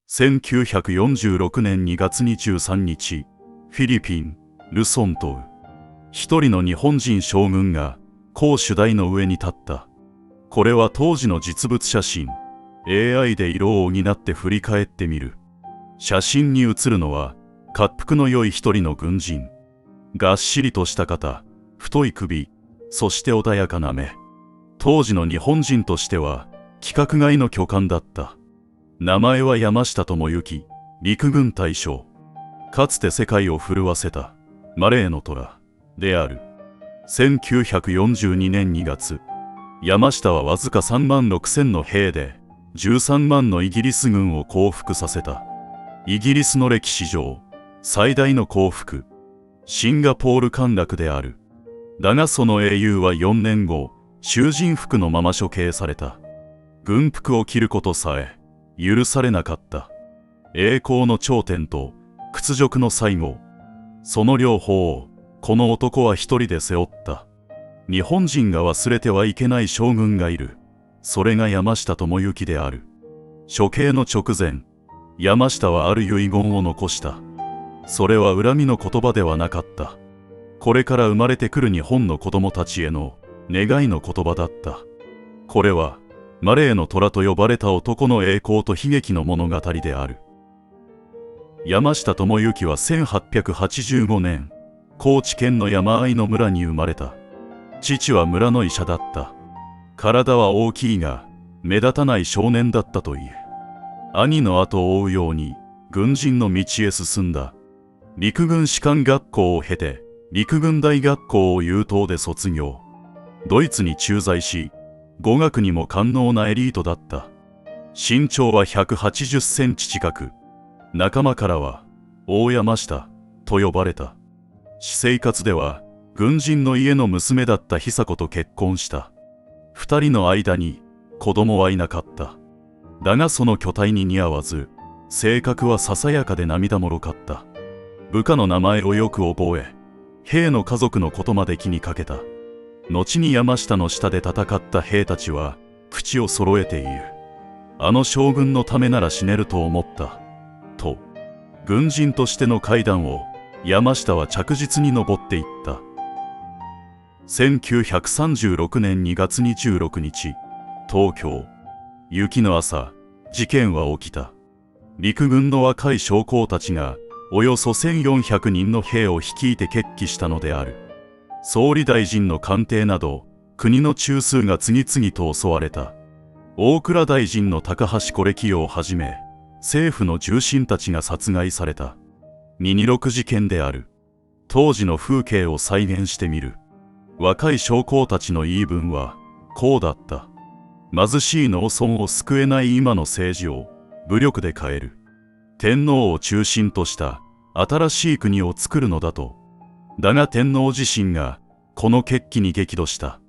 1946年2月23日、フィリピン・ルソン島。一人の日本人将軍が公主台の上に立った。これは当時の実物写真。AI で色を補って振り返ってみる。写真に写るのは恰幅の良い一人の軍人。がっしりとした肩、太い首、そして穏やかな目。当時の日本人としては規格外の巨漢だった。名前は山下智之、陸軍大将。かつて世界を震わせたマレーの虎である。1942年2月、山下はわずか3万6千の兵で13万のイギリス軍を降伏させた。イギリスの歴史上最大の降伏、シンガポール陥落である。だがその英雄は4年後、囚人服のまま処刑された。軍服を着ることさえ許されなかった。栄光の頂点と屈辱の最後、その両方をこの男は一人で背負った。日本人が忘れてはいけない将軍がいる。それが山下智之である。処刑の直前、山下はある遺言を残した。それは恨みの言葉ではなかった。これから生まれてくる日本の子供たちへの願いの言葉だった。これはマレーの虎と呼ばれた男の栄光と悲劇の物語である。山下智之は1885年、高知県の山あいの村に生まれた。父は村の医者だった。体は大きいが目立たない少年だったという。兄の後を追うように軍人の道へ進んだ。陸軍士官学校を経て陸軍大学校を優等で卒業。ドイツに駐在し、語学にも寛能なエリートだった。身長は180センチ近く、仲間からは大山下と呼ばれた。私生活では軍人の家の娘だった久子と結婚した。二人の間に子供はいなかった。だがその巨体に似合わず、性格はささやかで涙もろかった。部下の名前をよく覚え、兵の家族のことまで気にかけた。後に山下の下で戦った兵たちは口を揃えている。あの将軍のためなら死ねると思った。と、軍人としての階段を山下は着実に登っていった。1936年2月26日、東京。雪の朝、事件は起きた。陸軍の若い将校たちがおよそ1400人の兵を率いて決起したのである。総理大臣の官邸など国の中枢が次々と襲われた。大蔵大臣の高橋是清をはじめ政府の重臣たちが殺害された。226事件である。当時の風景を再現してみる。若い将校たちの言い分はこうだった。貧しい農村を救えない今の政治を武力で変える。天皇を中心とした新しい国を作るのだと。だが天皇自身がこの決起に激怒した。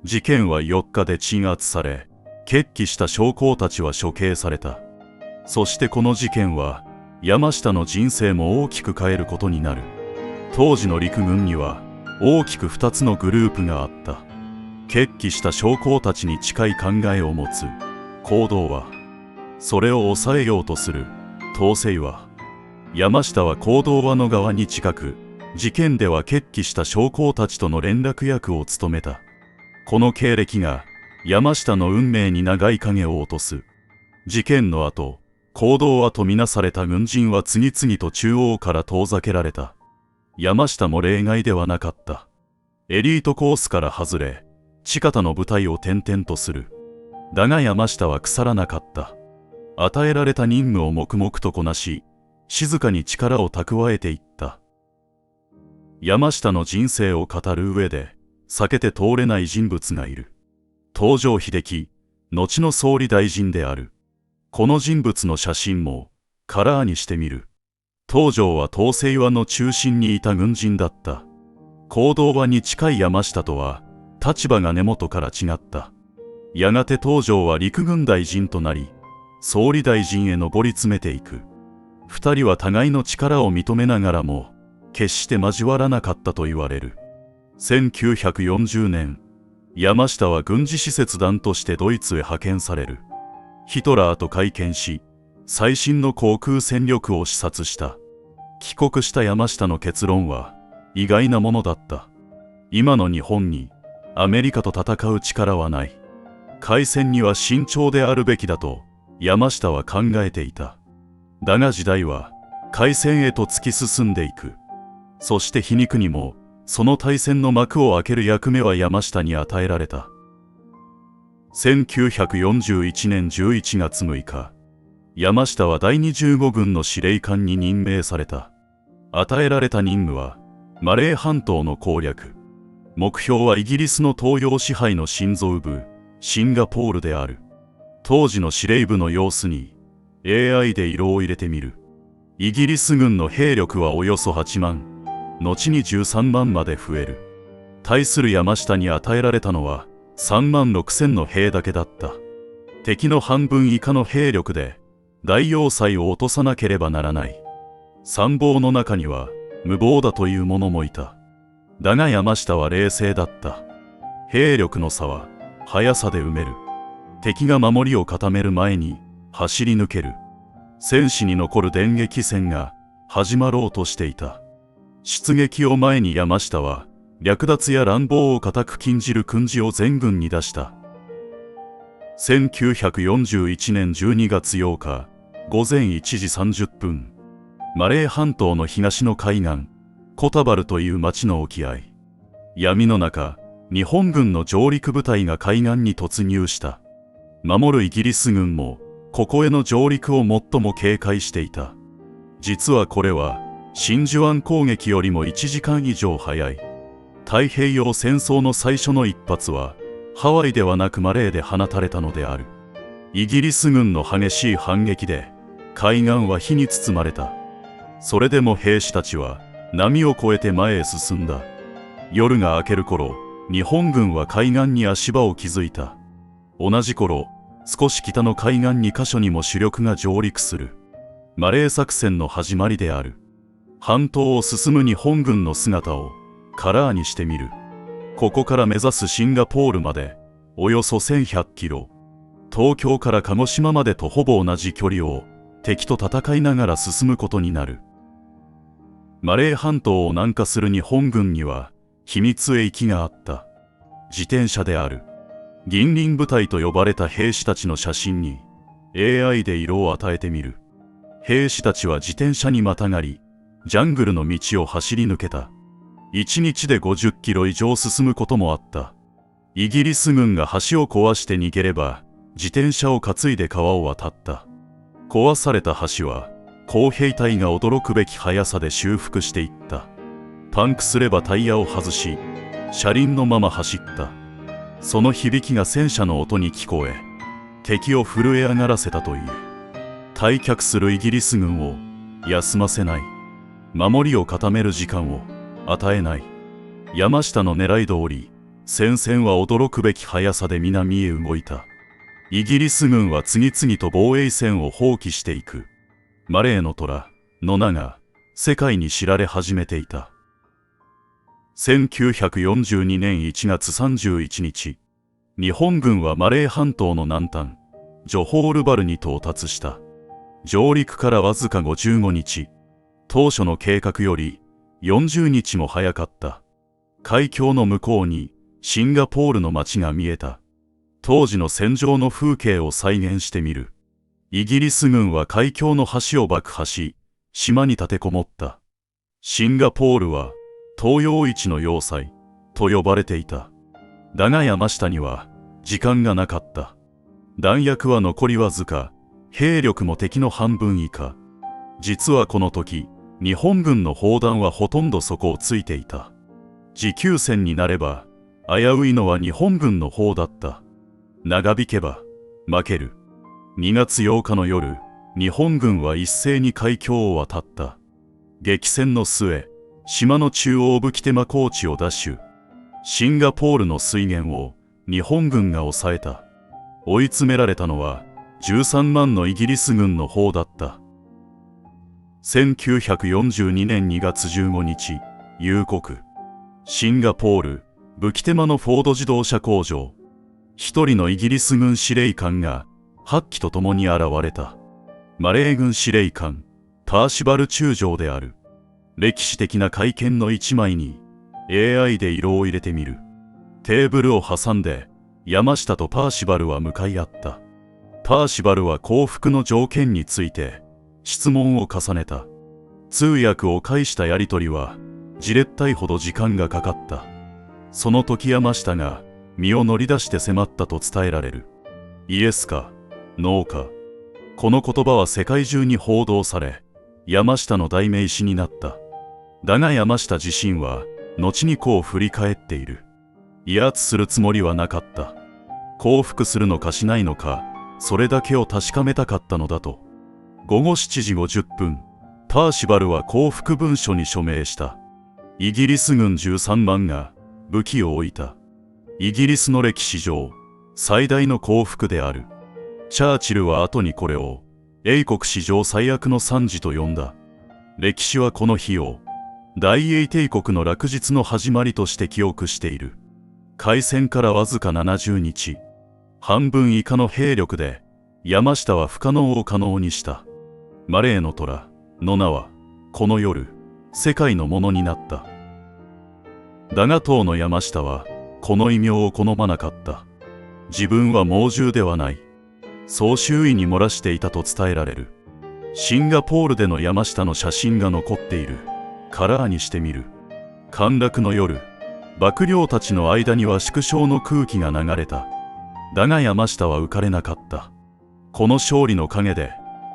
事件は4日で鎮圧され、決起した将校たちは処刑された。そしてこの事件は山下の人生も大きく変えることになる。当時の陸軍には大きく2つのグループがあった。決起した将校たちに近い考えを持つ行動は、それを抑えようとする統制は。山下は行動派の側に近く、事件では決起した将校たちとの連絡役を務めた。この経歴が山下の運命に長い影を落とす。事件の後、行動派とみなされた軍人は次々と中央から遠ざけられた。山下も例外ではなかった。エリートコースから外れ、地方の部隊を転々とする。だが山下は腐らなかった。与えられた任務を黙々とこなし、静かに力を蓄えていった。山下の人生を語る上で避けて通れない人物がいる。東條英機、後の総理大臣である。この人物の写真もカラーにしてみる。東條は統制派の中心にいた軍人だった。行動派に近い山下とは立場が根元から違った。やがて東條は陸軍大臣となり、総理大臣へ上り詰めていく。二人は互いの力を認めながらも決して交わらなかったと言われる。1940年、山下は軍事使節団としてドイツへ派遣される。ヒトラーと会見し、最新の航空戦力を視察した。帰国した山下の結論は意外なものだった。今の日本にアメリカと戦う力はない。開戦には慎重であるべきだと山下は考えていた。だが時代は開戦へと突き進んでいく。そして皮肉にもその大戦の幕を開ける役目は山下に与えられた。1941年11月6日、山下は第25軍の司令官に任命された。与えられた任務はマレー半島の攻略。目標はイギリスの東洋支配の心臓部シンガポールである。当時の司令部の様子に AI で色を入れてみる。イギリス軍の兵力はおよそ8万、後に13万まで増える。対する山下に与えられたのは3万6千の兵だけだった。敵の半分以下の兵力で大要塞を落とさなければならない。参謀の中には無謀だという者もいた。だが山下は冷静だった。兵力の差は速さで埋める。敵が守りを固める前に走り抜ける。戦士に残る電撃戦が始まろうとしていた。出撃を前に山下は略奪や乱暴を固く禁じる訓示を全軍に出した。1941年12月8日午前1時30分、マレー半島の東の海岸、コタバルという町の沖合。闇の中、日本軍の上陸部隊が海岸に突入した。守るイギリス軍もここへの上陸を最も警戒していた。実はこれは真珠湾攻撃よりも1時間以上早い。太平洋戦争の最初の一発はハワイではなくマレーで放たれたのである。イギリス軍の激しい反撃で海岸は火に包まれた。それでも兵士たちは波を越えて前へ進んだ。夜が明ける頃、日本軍は海岸に足場を築いた。同じ頃、少し北の海岸2カ所にも主力が上陸する。マレー作戦の始まりである。半島を進む日本軍の姿をカラーにしてみる。ここから目指すシンガポールまでおよそ1100キロ。東京から鹿児島までとほぼ同じ距離を敵と戦いながら進むことになる。マレー半島を南下する日本軍には秘密兵器があった。自転車である。銀鱗部隊と呼ばれた兵士たちの写真に AI で色を与えてみる。兵士たちは自転車にまたがり、ジャングルの道を走り抜けた。1日で50キロ以上進むこともあった。イギリス軍が橋を壊して逃げれば、自転車を担いで川を渡った。壊された橋は、工兵隊が驚くべき速さで修復していった。パンクすればタイヤを外し、車輪のまま走った。その響きが戦車の音に聞こえ、敵を震え上がらせたという。退却するイギリス軍を休ませない。守りを固める時間を与えない。山下の狙い通り、戦線は驚くべき速さで南へ動いた。イギリス軍は次々と防衛線を放棄していく。マレーの虎の名が世界に知られ始めていた。1942年1月31日、日本軍はマレー半島の南端、ジョホールバルに到達した。上陸からわずか55日、当初の計画より40日も早かった。海峡の向こうにシンガポールの街が見えた。当時の戦場の風景を再現してみる。イギリス軍は海峡の橋を爆破し、島に立てこもった。シンガポールは東洋一の要塞と呼ばれていた。だが山下には時間がなかった。弾薬は残りわずか、兵力も敵の半分以下。実はこの時、日本軍の砲弾はほとんど底をついていた。持久戦になれば、危ういのは日本軍の方だった。長引けば負ける。2月8日の夜、日本軍は一斉に海峡を渡った。激戦の末、島の中央部北間高地を奪取。シンガポールの水源を日本軍が抑えた。追い詰められたのは13万のイギリス軍の方だった。1942年2月15日、夕刻。シンガポール、ブキテマのフォード自動車工場。一人のイギリス軍司令官が、8機と共に現れた。マレー軍司令官パーシバル中将である。歴史的な会見の一枚に AI で色を入れてみる。テーブルを挟んで山下とパーシバルは向かい合った。パーシバルは降伏の条件について質問を重ねた。通訳を介したやり取りはじれったいほど時間がかかった。その時山下が身を乗り出して迫ったと伝えられる。イエスかノーか。この言葉は世界中に報道され、山下の代名詞になった。だが山下自身は後にこう振り返っている。威圧するつもりはなかった。降伏するのかしないのか、それだけを確かめたかったのだと。午後7時50分、パーシバルは降伏文書に署名した。イギリス軍13万が武器を置いた。イギリスの歴史上最大の降伏である。チャーチルは後にこれを英国史上最悪の惨事と呼んだ。歴史はこの日を大英帝国の落日の始まりとして記憶している。開戦からわずか70日、半分以下の兵力で山下は不可能を可能にした。マレーの虎の名はこの夜世界のものになった。だが当の山下はこの異名を好まなかった。自分は猛獣ではない、そう周囲に漏らしていたと伝えられる。シンガポールでの山下の写真が残っている。カラーにしてみる。陥落の夜、幕僚たちの間には縮小の空気が流れた。だが山下は浮かれなかった。この勝利の陰で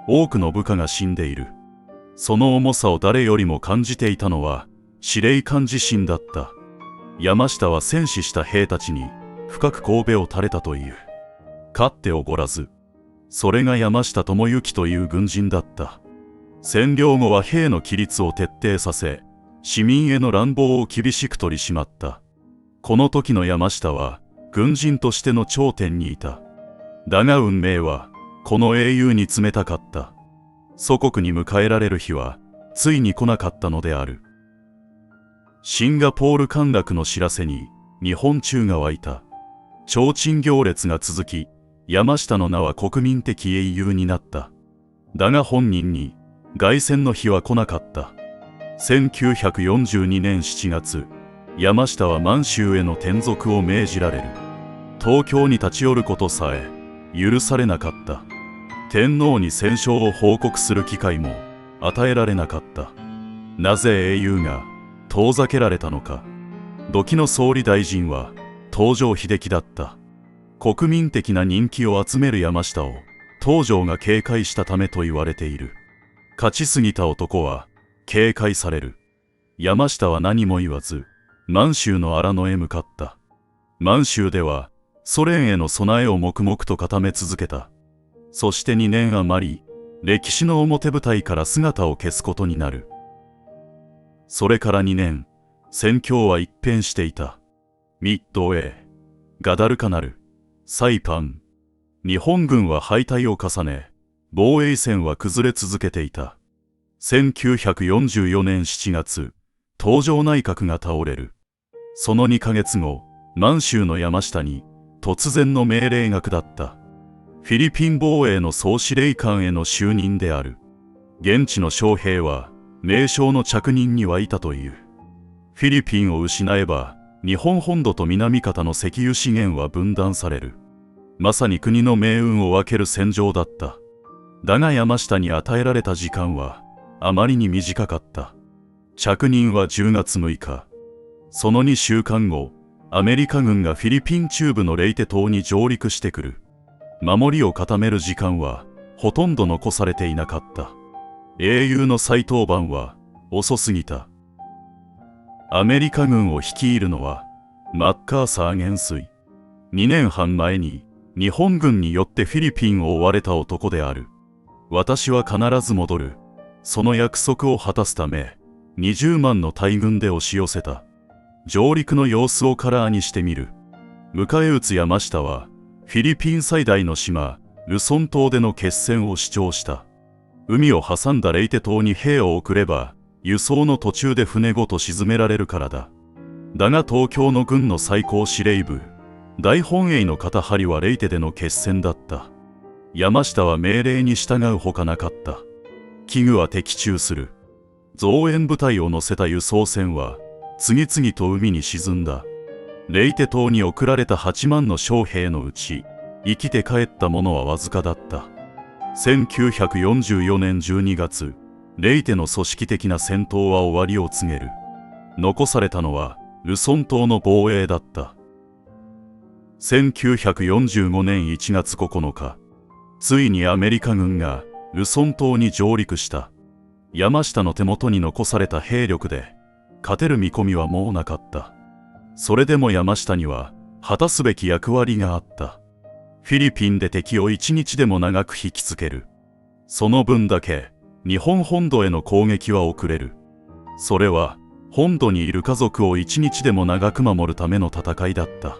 多くの部下が死んでいる。その重さを誰よりも感じていたのは司令官自身だった。山下は戦死した兵たちに深く頭を垂れたという。勝っておごらず。それが山下智之という軍人だった。占領後は兵の規律を徹底させ、市民への乱暴を厳しく取り締まった。この時の山下は軍人としての頂点にいた。だが運命はこの英雄に冷たかった。祖国に迎えられる日はついに来なかったのである。シンガポール陥落の知らせに日本中が沸いた。提灯行列が続き、山下の名は国民的英雄になった。だが本人に凱旋の日は来なかった。1942年7月、山下は満州への転属を命じられる。東京に立ち寄ることさえ許されなかった。天皇に戦勝を報告する機会も与えられなかった。なぜ英雄が遠ざけられたのか。時の総理大臣は東条英機だった。国民的な人気を集める山下を東条が警戒したためと言われている。勝ちすぎた男は警戒される。山下は何も言わず満州の荒野へ向かった。満州ではソ連への備えを黙々と固め続けた。そして2年余り歴史の表舞台から姿を消すことになる。それから2年、戦況は一変していた。ミッドウェー、ガダルカナル、サイパン。日本軍は敗退を重ね、防衛線は崩れ続けていた。1944年7月、東条内閣が倒れる。その2ヶ月後、満州の山下に突然の命令が下った。フィリピン防衛の総司令官への就任である。現地の将兵は名将の着任に沸いたという。フィリピンを失えば、日本本土と南方の石油資源は分断される。まさに国の命運を分ける戦場だった。だが山下に与えられた時間はあまりに短かった。着任は10月6日。その2週間後、アメリカ軍がフィリピン中部のレイテ島に上陸してくる。守りを固める時間はほとんど残されていなかった。英雄の再登板は遅すぎた。アメリカ軍を率いるのはマッカーサー元帥。2年半前に日本軍によってフィリピンを追われた男である。私は必ず戻る。その約束を果たすため、20万の大軍で押し寄せた。上陸の様子をカラーにしてみる。迎え撃つ山下は、フィリピン最大の島、ルソン島での決戦を主張した。海を挟んだレイテ島に兵を送れば、輸送の途中で船ごと沈められるからだ。だが東京の軍の最高司令部、大本営の肩張りはレイテでの決戦だった。山下は命令に従うほかなかった。器具は的中する。増援部隊を乗せた輸送船は次々と海に沈んだ。レイテ島に送られた8万の将兵のうち生きて帰った者はわずかだった。1944年12月、レイテの組織的な戦闘は終わりを告げる。残されたのはルソン島の防衛だった。1945年1月9日、ついにアメリカ軍がルソン島に上陸した。山下の手元に残された兵力で勝てる見込みはもうなかった。それでも山下には果たすべき役割があった。フィリピンで敵を一日でも長く引きつける。その分だけ日本本土への攻撃は遅れる。それは本土にいる家族を一日でも長く守るための戦いだった。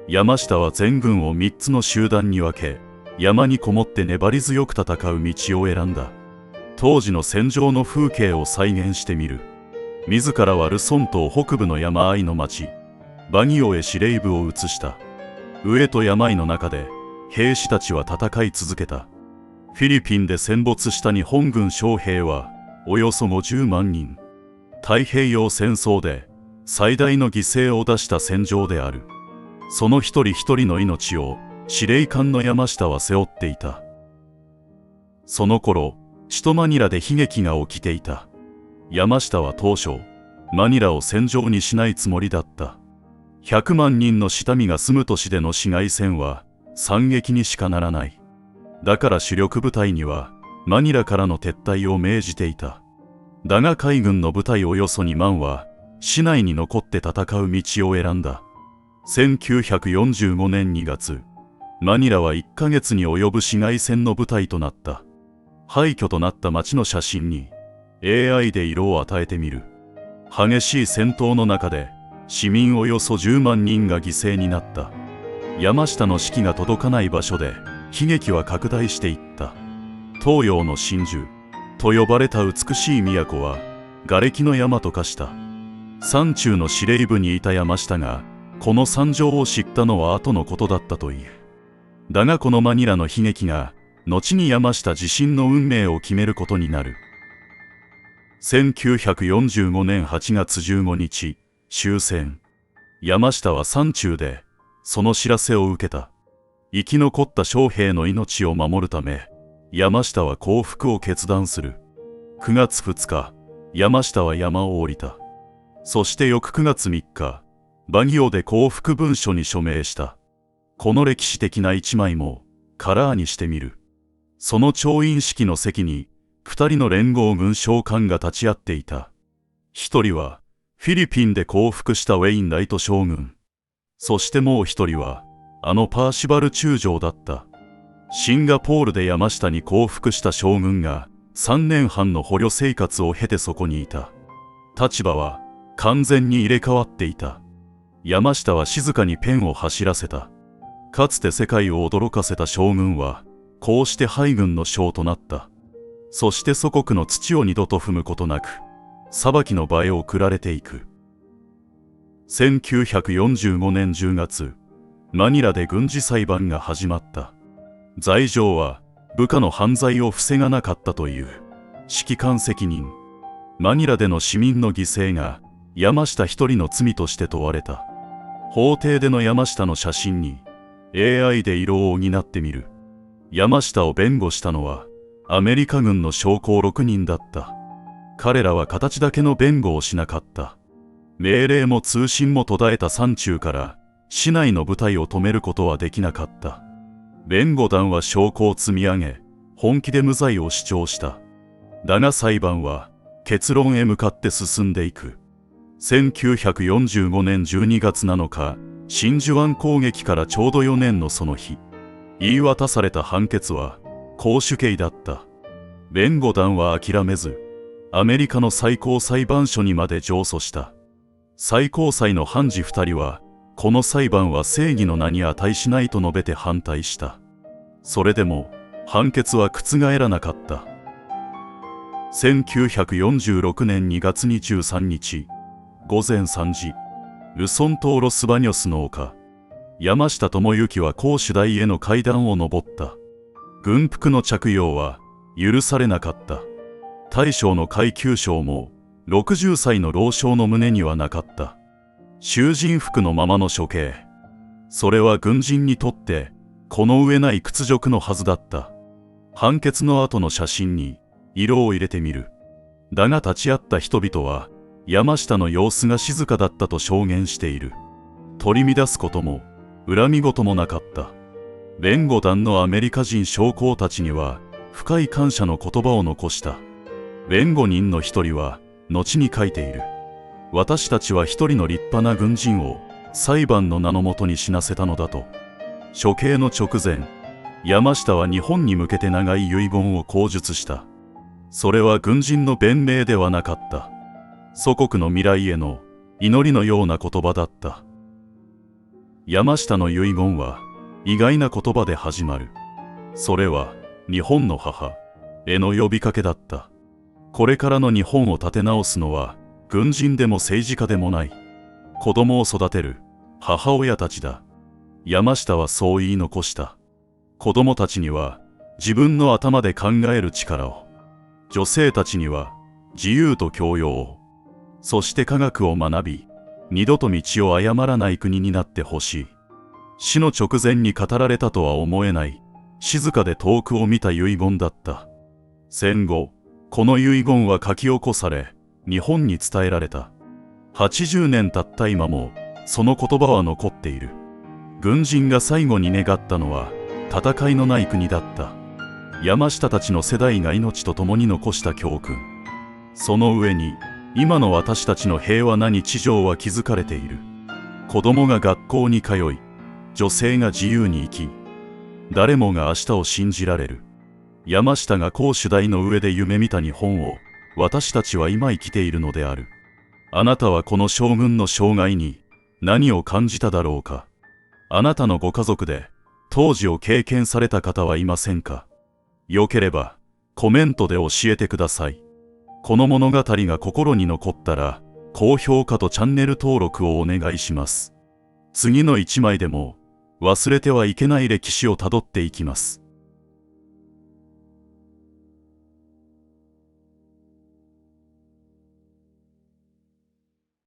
山下は全軍を3つの集団に分け、山にこもって粘り強く戦う道を選んだ。当時の戦場の風景を再現してみる。自らはルソン島北部の山あいの町、バギオへ司令部を移した。飢えと病の中で兵士たちは戦い続けた。フィリピンで戦没した日本軍将兵はおよそ50万人。太平洋戦争で最大の犠牲を出した戦場である。その一人一人の命を司令官の山下は背負っていた。その頃、首都マニラで悲劇が起きていた。山下は当初、マニラを戦場にしないつもりだった。100万人の下見が住む都市での市街戦は惨劇にしかならない。だから主力部隊にはマニラからの撤退を命じていた。だが海軍の部隊およそ2万は市内に残って戦う道を選んだ。1945年2月、マニラは1ヶ月に及ぶ市街戦の舞台となった。廃墟となった街の写真に AI で色を与えてみる。激しい戦闘の中で市民およそ10万人が犠牲になった。山下の指揮が届かない場所で悲劇は拡大していった。東洋の真珠と呼ばれた美しい都は瓦礫の山と化した。山中の司令部にいた山下がこの惨状を知ったのは後のことだったという。だがこのマニラの悲劇が後に山下自身の運命を決めることになる。1945年8月15日、終戦。山下は山中でその知らせを受けた。生き残った将兵の命を守るため、山下は降伏を決断する。9月2日、山下は山を降りた。そして翌9月3日、バギオで降伏文書に署名した。この歴史的な一枚もカラーにしてみる。その調印式の席に2人の連合軍将官が立ち会っていた。1人はフィリピンで降伏したウェインライト将軍。そしてもう1人はあのパーシバル中将だった。シンガポールで山下に降伏した将軍が3年半の捕虜生活を経てそこにいた。立場は完全に入れ替わっていた。山下は静かにペンを走らせた。かつて世界を驚かせた将軍はこうして敗軍の将となった。そして祖国の土を二度と踏むことなく裁きの場へ送られていく。1945年10月、マニラで軍事裁判が始まった。罪状は部下の犯罪を防がなかったという指揮官責任。マニラでの市民の犠牲が山下一人の罪として問われた。法廷での山下の写真に AI で色を補ってみる。山下を弁護したのはアメリカ軍の将校6人だった。彼らは形だけの弁護をしなかった。命令も通信も途絶えた山中から市内の部隊を止めることはできなかった。弁護団は証拠を積み上げ、本気で無罪を主張した。だが裁判は結論へ向かって進んでいく。1945年12月7日、真珠湾攻撃からちょうど4年のその日、言い渡された判決は絞首刑だった。弁護団は諦めず、アメリカの最高裁判所にまで上訴した。最高裁の判事2人は、この裁判は正義の名に値しないと述べて反対した。それでも判決は覆らなかった。1946年2月23日、午前3時、ルソン島ロスバニョスの丘、山下智之は公主台への階段を登った。軍服の着用は許されなかった。大将の階級章も60歳の老将の胸にはなかった。囚人服のままの処刑。それは軍人にとってこの上ない屈辱のはずだった。判決の後の写真に色を入れてみる。だが立ち会った人々は山下の様子が静かだったと証言している。取り乱すことも恨み事もなかった。弁護団のアメリカ人将校たちには深い感謝の言葉を残した。弁護人の一人は後に書いている。私たちは一人の立派な軍人を裁判の名のもとに死なせたのだと。処刑の直前、山下は日本に向けて長い遺言を口述した。それは軍人の弁明ではなかった。祖国の未来への祈りのような言葉だった。山下の遺言は意外な言葉で始まる。それは日本の母への呼びかけだった。これからの日本を立て直すのは軍人でも政治家でもない。子供を育てる母親たちだ。山下はそう言い残した。子供たちには自分の頭で考える力を、女性たちには自由と教養を、そして科学を学び、二度と道を誤らない国になってほしい。死の直前に語られたとは思えない、静かで遠くを見た遺言だった。戦後、この遺言は書き起こされ、日本に伝えられた。80年経った今も、その言葉は残っている。軍人が最後に願ったのは、戦いのない国だった。山下たちの世代が命と共に残した教訓。その上に、今の私たちの平和な日常は築かれている。子供が学校に通い、女性が自由に生き、誰もが明日を信じられる。山下が公主台の上で夢見た日本を、私たちは今生きているのである。あなたはこの将軍の生涯に何を感じただろうか。あなたのご家族で当時を経験された方はいませんか。よければコメントで教えてください。この物語が心に残ったら高評価とチャンネル登録をお願いします。次の一枚でも忘れてはいけない歴史をたどっていきます。